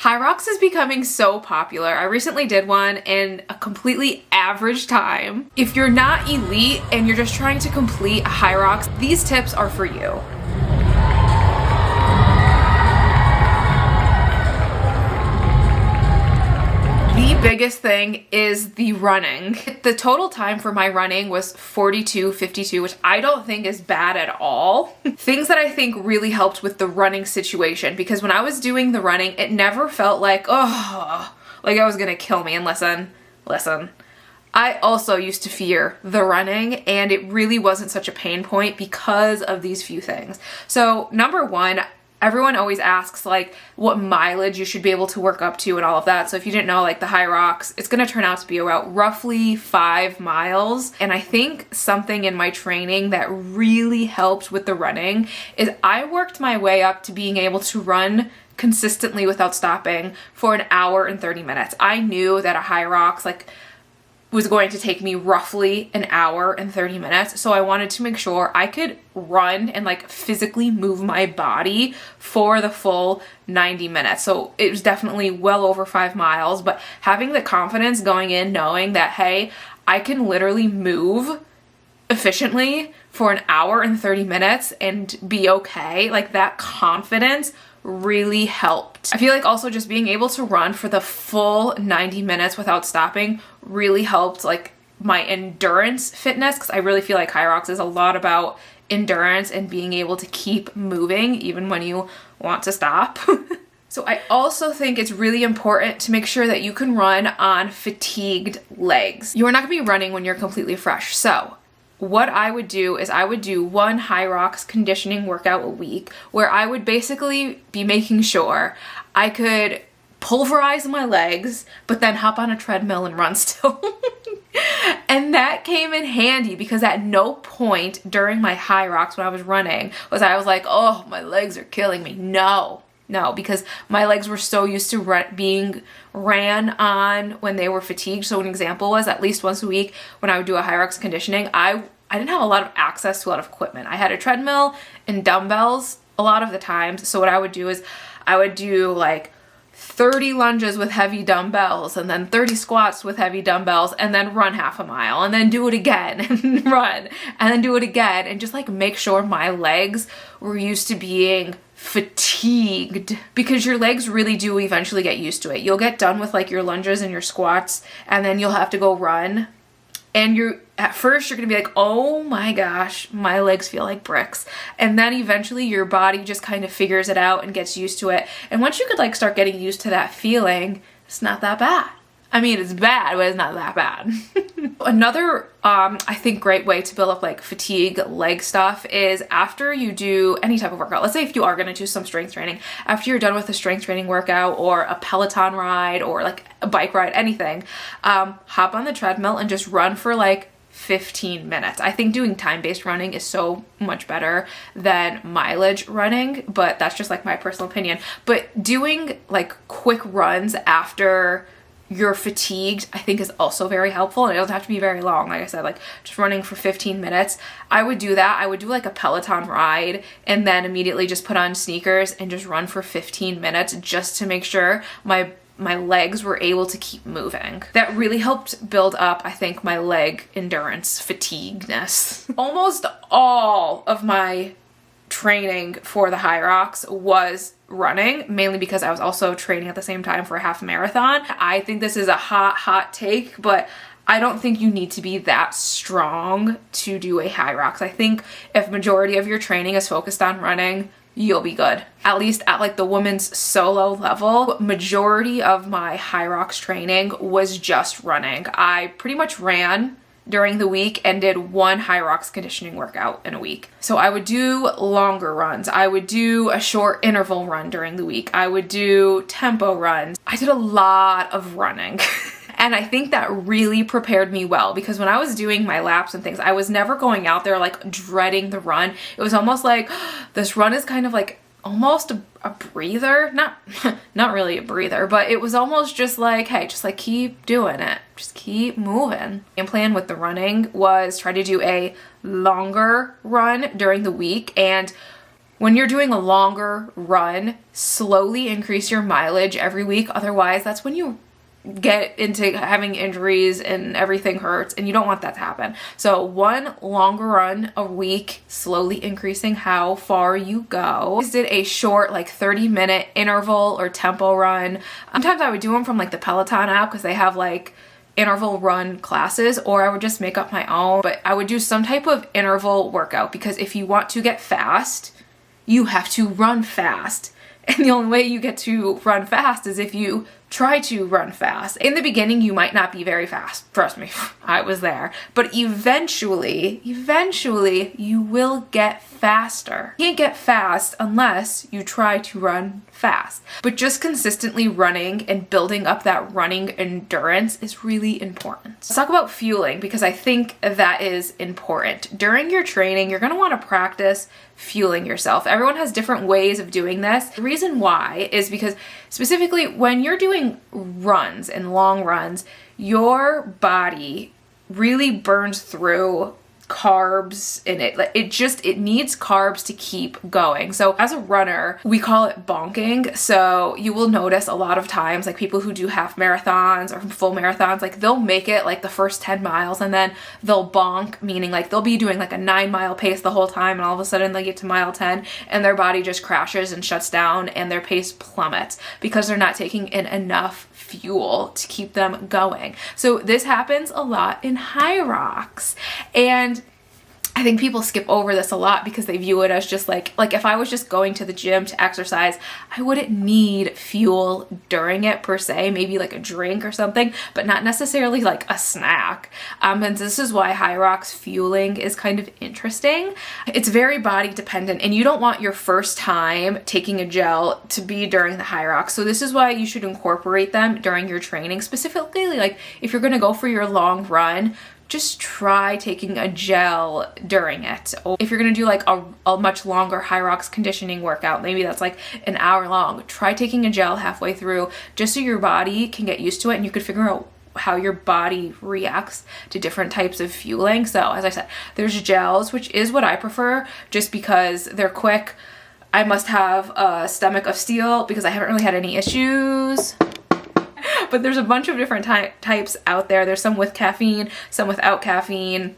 HYROX is becoming so popular. I recently did one in a completely average time. If you're not elite and you're just trying to complete a HYROX, these tips are for you. The biggest thing is the running. The total time for my running was 42:52, which I don't think is bad at all. Things that I think really helped with the running situation, because when I was doing the running, it never felt like, oh, like I was gonna kill me. And listen, I also used to fear the running, and it really wasn't such a pain point because of these few things. So number one, everyone always asks like what mileage you should be able to work up to and all of that. So if you didn't know, like the HYROX, it's going to turn out to be about roughly 5 miles. And I think something in my training that really helped with the running is I worked my way up to being able to run consistently without stopping for an hour and 30 minutes. I knew that a HYROX was going to take me roughly an hour and 30 minutes. So I wanted to make sure I could run and physically move my body for the full 90 minutes. So it was definitely well over 5 miles, but having the confidence going in, knowing that, hey, I can literally move efficiently for an hour and 30 minutes and be okay. Like that confidence really helped. I feel like also just being able to run for the full 90 minutes without stopping really helped my endurance fitness, because I really feel like HYROX is a lot about endurance and being able to keep moving even when you want to stop. So I also think it's really important to make sure that you can run on fatigued legs. You are not going to be running when you're completely fresh. So what I would do is I would do one HYROX conditioning workout a week where I would basically be making sure I could pulverize my legs, but then hop on a treadmill and run still. And that came in handy because at no point during my HYROX when I was running was I was like, oh, my legs are killing me. No, because my legs were so used to being ran on when they were fatigued. So an example was at least once a week when I would do a HYROX conditioning, I didn't have a lot of access to a lot of equipment. I had a treadmill and dumbbells a lot of the times. So what I would do is I would do 30 lunges with heavy dumbbells and then 30 squats with heavy dumbbells and then run half a mile and then do it again and run and then do it again and just make sure my legs were used to being fatigued, because your legs really do eventually get used to it. You'll get done with your lunges and your squats and then you'll have to go run, and at first you're gonna be like, oh my gosh, my legs feel like bricks. And then eventually your body just kind of figures it out and gets used to it. And once you could start getting used to that feeling, it's not that bad. I mean, it's bad, but it's not that bad. Another, I think, great way to build up fatigue leg stuff is after you do any type of workout. Let's say if you are going to do some strength training, after you're done with a strength training workout or a Peloton ride or a bike ride, anything, hop on the treadmill and just run for 15 minutes. I think doing time-based running is so much better than mileage running, but that's just my personal opinion. But doing quick runs after you're fatigued, I think, is also very helpful. And it doesn't have to be very long. Like I said, just running for 15 minutes. I would do that. I would do a Peloton ride and then immediately just put on sneakers and just run for 15 minutes just to make sure my legs were able to keep moving. That really helped build up, I think, my leg endurance fatigueness. Almost all of my training for the HYROX was running, mainly because I was also training at the same time for a half marathon. I think this is a hot take, but I don't think you need to be that strong to do a HYROX. I think if majority of your training is focused on running, you'll be good. At least at the women's solo level, majority of my HYROX training was just running. I pretty much ran during the week and did one HYROX conditioning workout in a week. So I would do longer runs. I would do a short interval run during the week. I would do tempo runs. I did a lot of running. And I think that really prepared me well, because when I was doing my laps and things, I was never going out there dreading the run. It was almost this run is kind of almost a breather. Not really a breather, but it was almost just hey, just keep doing it. Just keep moving. And plan with the running was try to do a longer run during the week and when you're doing a longer run, slowly increase your mileage every week. Otherwise, that's when you get into having injuries and everything hurts, and you don't want that to happen. So one longer run a week, slowly increasing how far you go. I just did a short, like 30-minute interval or tempo run. Sometimes I would do them from like the Peloton app because they have like interval run classes, or I would just make up my own, but I would do some type of interval workout, because if you want to get fast, you have to run fast. And the only way you get to run fast is if you try to run fast. In the beginning, you might not be very fast. Trust me, I was there. But eventually, you will get faster. You can't get fast unless you try to run fast. But just consistently running and building up that running endurance is really important. Let's talk about fueling, because I think that is important. During your training, you're going to want to practice fueling yourself. Everyone has different ways of doing this. The reason why is because specifically when you're doing runs and long runs, your body really burns through carbs in it. It needs carbs to keep going. So as a runner, we call it bonking. So you will notice a lot of times, like people who do half marathons or full marathons, like they'll make it like the first 10 miles and then they'll bonk, meaning like they'll be doing like a 9-mile pace the whole time, and all of a sudden they get to mile 10 and their body just crashes and shuts down and their pace plummets because they're not taking in enough fuel to keep them going. So this happens a lot in HYROX, and I think people skip over this a lot because they view it as just like if I was just going to the gym to exercise, I wouldn't need fuel during it per se, maybe like a drink or something, but not necessarily like a snack. And this is why HYROX fueling is kind of interesting. It's very body dependent, and you don't want your first time taking a gel to be during the HYROX. So this is why you should incorporate them during your training, specifically like if you're going to go for your long run, just try taking a gel during it. Or if you're gonna do like a much longer HYROX conditioning workout, maybe that's like an hour long, try taking a gel halfway through just so your body can get used to it and you could figure out how your body reacts to different types of fueling. So as I said, there's gels, which is what I prefer just because they're quick. I must have a stomach of steel because I haven't really had any issues. But there's a bunch of different types out there. There's some with caffeine, some without caffeine.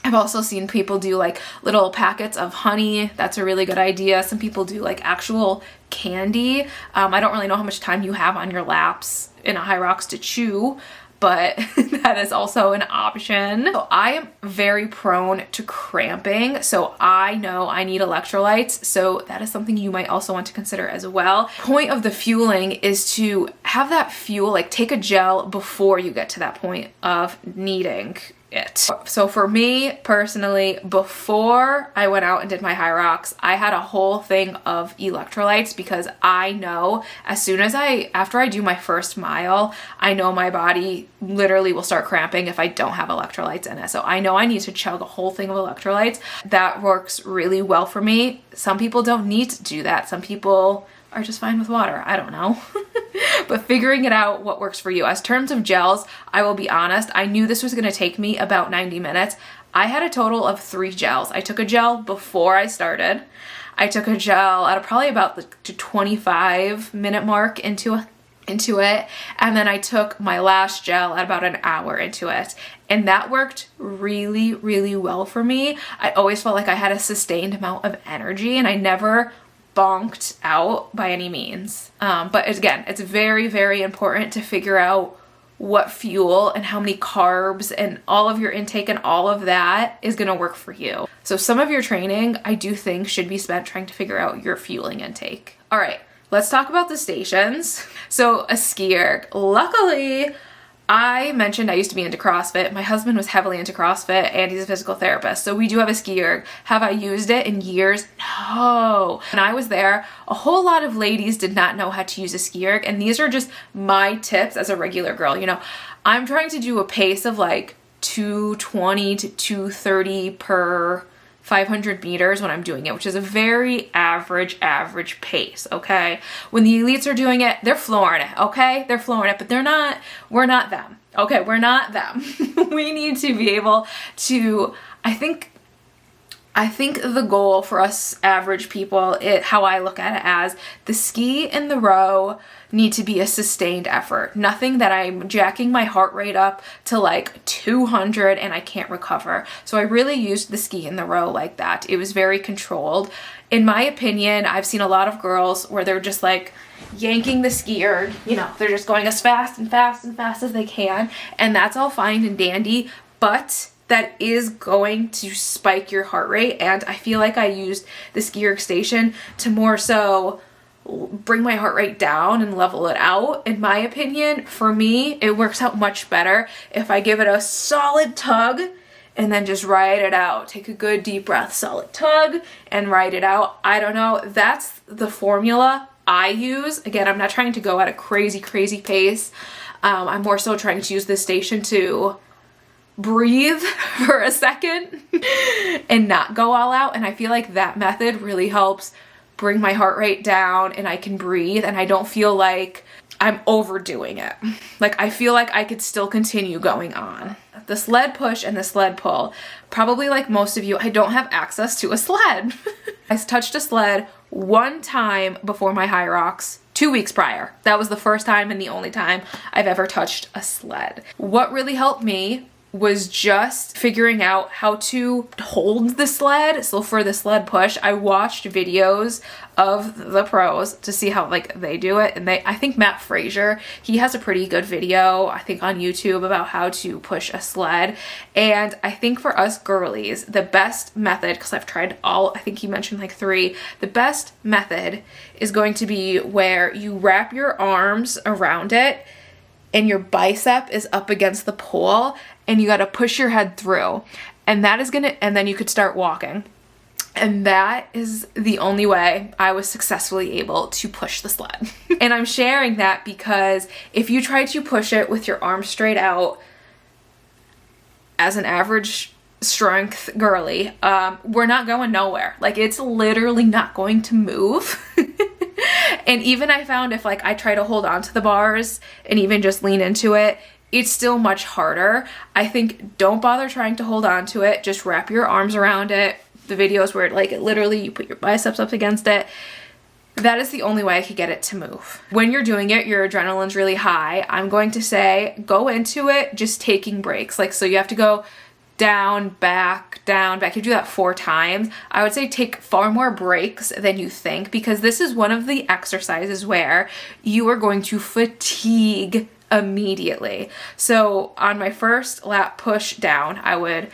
I've also seen people do like little packets of honey. That's a really good idea. Some people do like actual candy. I don't really know how much time you have on your laps in a HYROX to chew, but that is also an option. So I am very prone to cramping, so I know I need electrolytes, so that is something you might also want to consider as well. Point of the fueling is to have that fuel, like take a gel before you get to that point of needing it. So for me personally, before I went out and did my HYROX, I had a whole thing of electrolytes because I know as soon as after I do my first mile, I know my body literally will start cramping if I don't have electrolytes in it. So I know I need to chug a whole thing of electrolytes. That works really well for me. Some people don't need to do that. Some people are just fine with water. I don't know. But figuring it out what works for you. As terms of gels, I will be honest, I knew this was going to take me about 90 minutes. I had a total of 3 gels. I took a gel before I started. I took a gel at probably about the 25-minute mark into it, and then I took my last gel at about an hour into it, and that worked really, really well for me. I always felt like I had a sustained amount of energy, and I never bonked out by any means. But again, it's very, very important to figure out what fuel and how many carbs and all of your intake and all of that is going to work for you. So some of your training, I do think, should be spent trying to figure out your fueling intake. All right, let's talk about the stations. So a Skierg. Luckily, I mentioned I used to be into CrossFit. My husband was heavily into CrossFit and he's a physical therapist. So we do have a Skierg. Have I used it in years? No. When I was there, a whole lot of ladies did not know how to use a Skierg. And these are just my tips as a regular girl. You know, I'm trying to do a pace of like 220 to 230 per 500 meters when I'm doing it, which is a very average pace, okay? When the elites are doing it, they're flooring it, okay? They're flooring it, but we're not them, okay? We're not them. We need to be able to, I think I think the goal for us average people, how I look at it as the ski and the row need to be a sustained effort. Nothing that I'm jacking my heart rate up to like 200 and I can't recover. So I really used the ski and the row like that. It was very controlled. In my opinion, I've seen a lot of girls where they're just like yanking the Skierg, you know, they're just going as fast and fast and fast as they can. And that's all fine and dandy, but that is going to spike your heart rate. And I feel like I used the Skierg station to more so bring my heart rate down and level it out. In my opinion, for me, it works out much better if I give it a solid tug and then just ride it out. Take a good deep breath, solid tug, and ride it out. I don't know. That's the formula I use. Again, I'm not trying to go at a crazy pace. I'm more so trying to use this station to breathe for a second and not go all out. And I feel like that method really helps bring my heart rate down and I can breathe and I don't feel like I'm overdoing it. Like I feel like I could still continue going on. The sled push and the sled pull, probably like most of you, I don't have access to a sled. I touched a sled one time before my HYROX 2 weeks prior. That was the first time and the only time I've ever touched a sled. What really helped me was just figuring out how to hold the sled. So for the sled push, I watched videos of the pros to see how like they do it. And I think Matt Frazier, he has a pretty good video, I think on YouTube about how to push a sled. And I think for us girlies, the best method, because I've tried all, I think he mentioned like 3, the best method is going to be where you wrap your arms around it and your bicep is up against the pole and you got to push your head through, and that is and then you could start walking. And that is the only way I was successfully able to push the sled. And I'm sharing that because if you try to push it with your arms straight out as an average strength girly, we're not going nowhere. Like it's literally not going to move. And even I found if like I try to hold on to the bars and even just lean into it, it's still much harder. I think don't bother trying to hold on to it. Just wrap your arms around it. The videos where like it literally you put your biceps up against it. That is the only way I could get it to move. When you're doing it, your adrenaline's really high. I'm going to say go into it just taking breaks. Like so you have to go down, back, down, back. You do that 4 times. I would say take far more breaks than you think because this is one of the exercises where you are going to fatigue immediately. So on my first lap push down, I would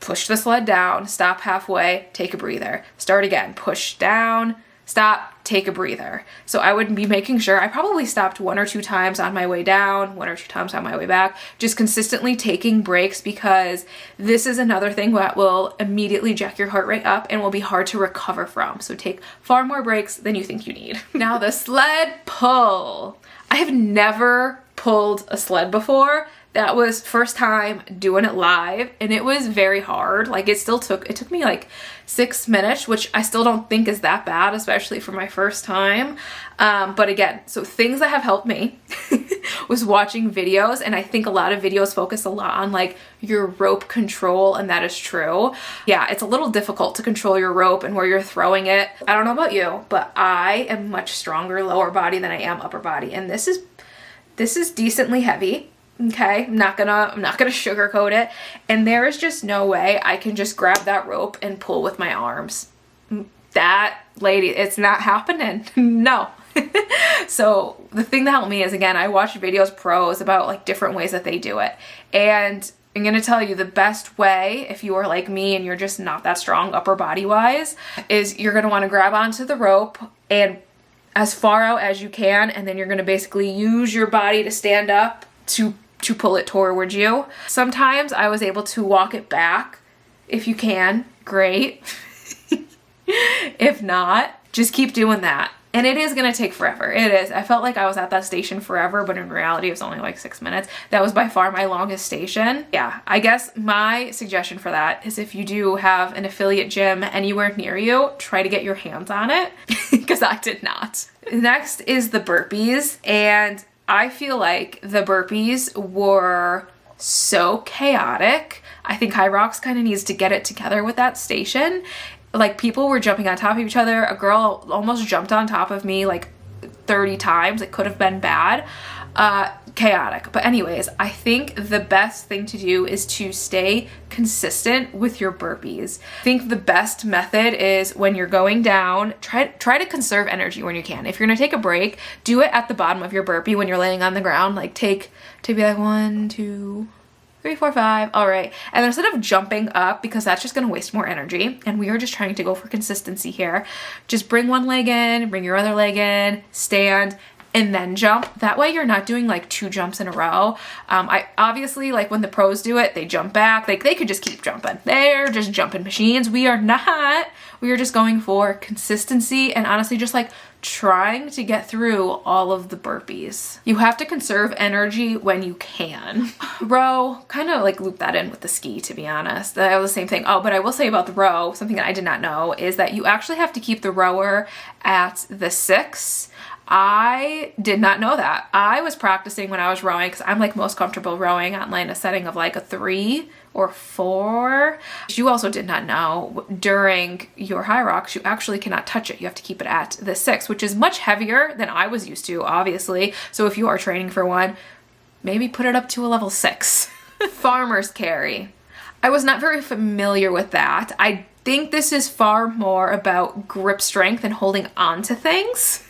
push the sled down, stop halfway, take a breather, start again, push down, stop, take a breather. So I would be making sure I probably stopped 1 or 2 times on my way down, 1 or 2 times on my way back, just consistently taking breaks because this is another thing that will immediately jack your heart rate up and will be hard to recover from. So take far more breaks than you think you need. Now the sled pull. I have never pulled a sled before. That was first time doing it live and it was very hard. Like it took me like 6 minutes, which I still don't think is that bad, especially for my first time. But again, so things that have helped me was watching videos, and I think a lot of videos focus a lot on like your rope control, and that is true. Yeah, it's a little difficult to control your rope and where you're throwing it. I don't know about you, but I am much stronger lower body than I am upper body, and this is decently heavy. Okay, I'm not gonna sugarcoat it, and there is just no way I can just grab that rope and pull with my arms. That lady, it's not happening. No. So the thing that helped me is, again, I watched videos pros about like different ways that they do it, and I'm gonna tell you the best way if you are like me and you're just not that strong upper body wise is you're gonna want to grab onto the rope and as far out as you can, and then you're gonna basically use your body to stand up to pull it towards you. Sometimes I was able to walk it back. If you can, great. If not, just keep doing that. And it is gonna take forever. It is. I felt like I was at that station forever, but in reality it was only like 6 minutes. That was by far my longest station. Yeah, I guess my suggestion for that is if you do have an affiliate gym anywhere near you, try to get your hands on it, because I did not. Next is the burpees, and I feel like the burpees were so chaotic. I think HYROX kind of needs to get it together with that station. Like, people were jumping on top of each other. A girl almost jumped on top of me like 30 times. It could have been bad. Chaotic. But anyways, I think the best thing to do is to stay consistent with your burpees. I think the best method is when you're going down, try to conserve energy when you can. If you're gonna take a break, do it at the bottom of your burpee when you're laying on the ground. Like, take to be like 1, 2, 3, 4, 5. All right. And then instead of jumping up, because that's just going to waste more energy, and we are just trying to go for consistency here, just bring one leg in, bring your other leg in, stand, and then jump. That way you're not doing like 2 jumps in a row. I obviously, like, when the pros do it, they jump back. Like, they could just keep jumping. They're just jumping machines. We are not. We are just going for consistency and honestly just like trying to get through all of the burpees. You have to conserve energy when you can. Row, kind of like loop that in with the ski, to be honest. That was the same thing. Oh, but I will say about the row, something that I did not know is that you actually have to keep the rower at the 6. I did not know that. I was practicing when I was rowing because I'm like most comfortable rowing on like a setting of like a 3 or 4. You also did not know during your HYROX, you actually cannot touch it. You have to keep it at the 6, which is much heavier than I was used to, obviously. So if you are training for one, maybe put it up to a level 6. Farmer's carry. I was not very familiar with that. I think this is far more about grip strength and holding on to things.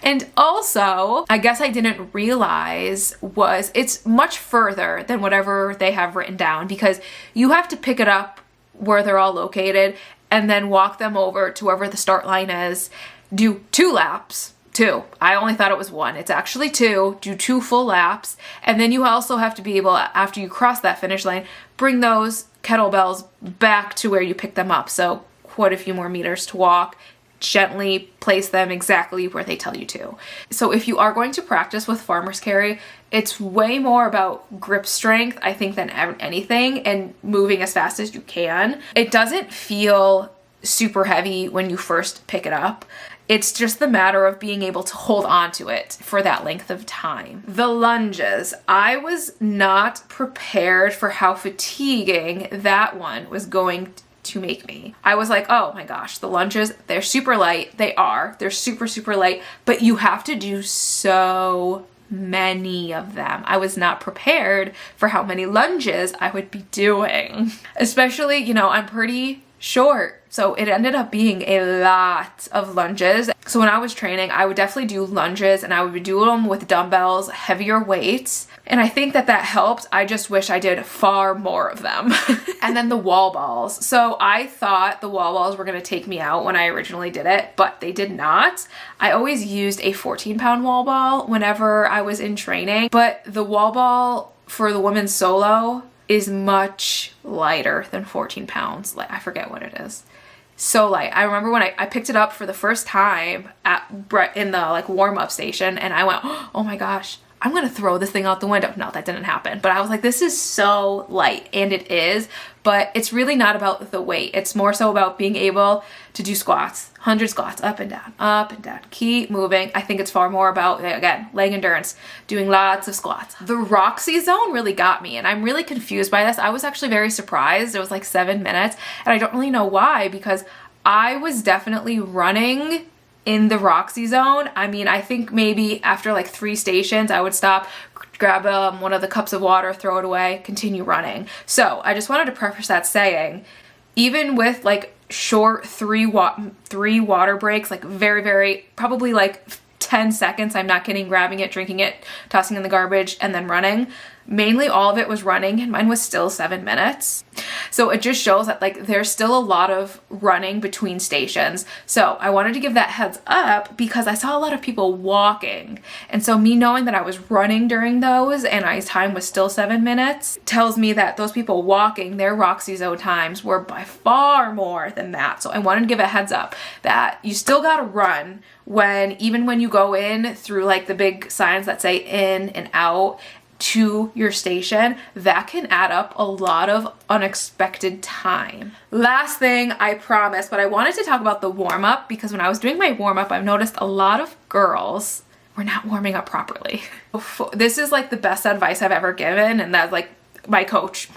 And also, I guess I didn't realize was it's much further than whatever they have written down, because you have to pick it up where they're all located and then walk them over to wherever the start line is, do 2 laps. 2. I only thought it was 1. It's actually 2. Do 2 full laps. And then you also have to be able, after you cross that finish line, bring those kettlebells back to where you picked them up. So quite a few more meters to walk. Gently place them exactly where they tell you to. So if you are going to practice with farmer's carry, it's way more about grip strength, I think, than anything, and moving as fast as you can. It doesn't feel super heavy when you first pick it up. It's just the matter of being able to hold on to it for that length of time. The lunges. I was not prepared for how fatiguing that one was going to make me. I was like, oh my gosh, the lunges, they're super light. They're super, super light, but you have to do so many of them. I was not prepared for how many lunges I would be doing. Especially, you know, I'm pretty short, so it ended up being a lot of lunges. So when I was training, I would definitely do lunges, and I would do them with dumbbells, heavier weights, and I think that helped. I just wish I did far more of them. And then the wall balls. So I thought the wall balls were going to take me out when I originally did it, but they did not. I always used a 14-pound wall ball whenever I was in training, but the wall ball for the women's solo is much lighter than 14 pounds. Like, I forget what it is. So light. I remember when I picked it up for the first time in the like warm-up station, and I went, oh my gosh, I'm gonna throw this thing out the window. No, that didn't happen. But I was like, this is so light, and it is, but it's really not about the weight. It's more so about being able to do squats, 100 squats, up and down, keep moving. I think it's far more about, again, leg endurance, doing lots of squats. The Roxzone really got me, and I'm really confused by this. I was actually very surprised. It was like 7 minutes, and I don't really know why, because I was definitely running in the Roxzone. I mean, I think maybe after like 3 stations, I would stop, grab one of the cups of water, throw it away, continue running. So I just wanted to preface that saying, even with like short 3 water breaks, like very, probably like 10 seconds, I'm not kidding, grabbing it, drinking it, tossing in the garbage, and then running. Mainly all of it was running, and mine was still 7 minutes. So it just shows that like there's still a lot of running between stations. So I wanted to give that heads up because I saw a lot of people walking. And so me knowing that I was running during those and my time was still 7 minutes tells me that those people walking, their Roxzone times were by far more than that. So I wanted to give a heads up that you still gotta run even when you go in through like the big signs that say in and out to your station, that can add up a lot of unexpected time. Last thing, I promise, but I wanted to talk about the warm-up because when I was doing my warm-up, I've noticed a lot of girls were not warming up properly. This is like the best advice I've ever given, and that's like my coach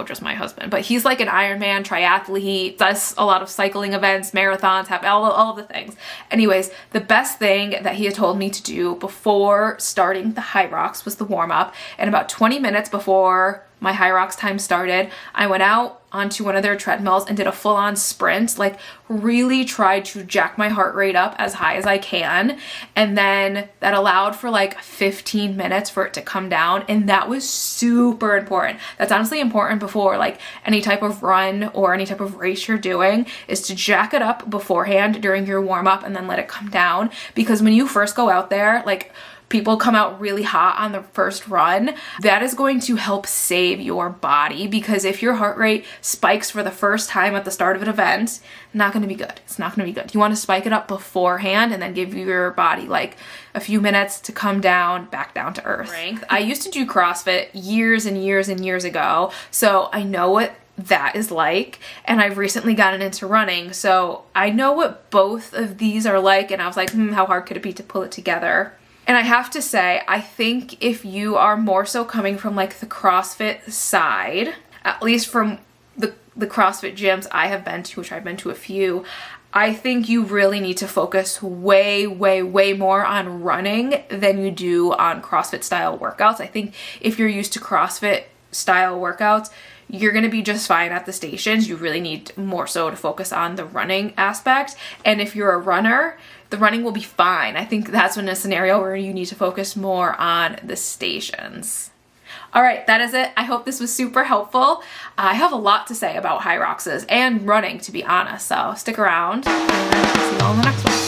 is my husband, but he's like an Ironman triathlete, does a lot of cycling events, marathons, have all of the things. Anyways, the best thing that he had told me to do before starting the HYROX was the warm up. And about 20 minutes before my HYROX time started, I went out onto one of their treadmills and did a full-on sprint, like really tried to jack my heart rate up as high as I can. And then that allowed for like 15 minutes for it to come down. And that was super important. That's honestly important before like any type of run or any type of race you're doing, is to jack it up beforehand during your warm-up and then let it come down. Because when you first go out there, like people come out really hot on the first run, that is going to help save your body, because if your heart rate spikes for the first time at the start of an event, not going to be good. It's not going to be good. You want to spike it up beforehand and then give your body like a few minutes to come down, back down to earth. I used to do CrossFit years and years and years ago, so I know what that is like, and I've recently gotten into running, so I know what both of these are like, and I was like, how hard could it be to pull it together? And I have to say, I think if you are more so coming from like the CrossFit side, at least from the CrossFit gyms I have been to, which I've been to a few, I think you really need to focus way, way, way more on running than you do on CrossFit style workouts. I think if you're used to CrossFit style workouts, you're going to be just fine at the stations. You really need more so to focus on the running aspect. And if you're a runner, the running will be fine. I think that's in a scenario where you need to focus more on the stations. All right, that is it. I hope this was super helpful. I have a lot to say about HYROXes and running, to be honest, so stick around and see you all in the next one.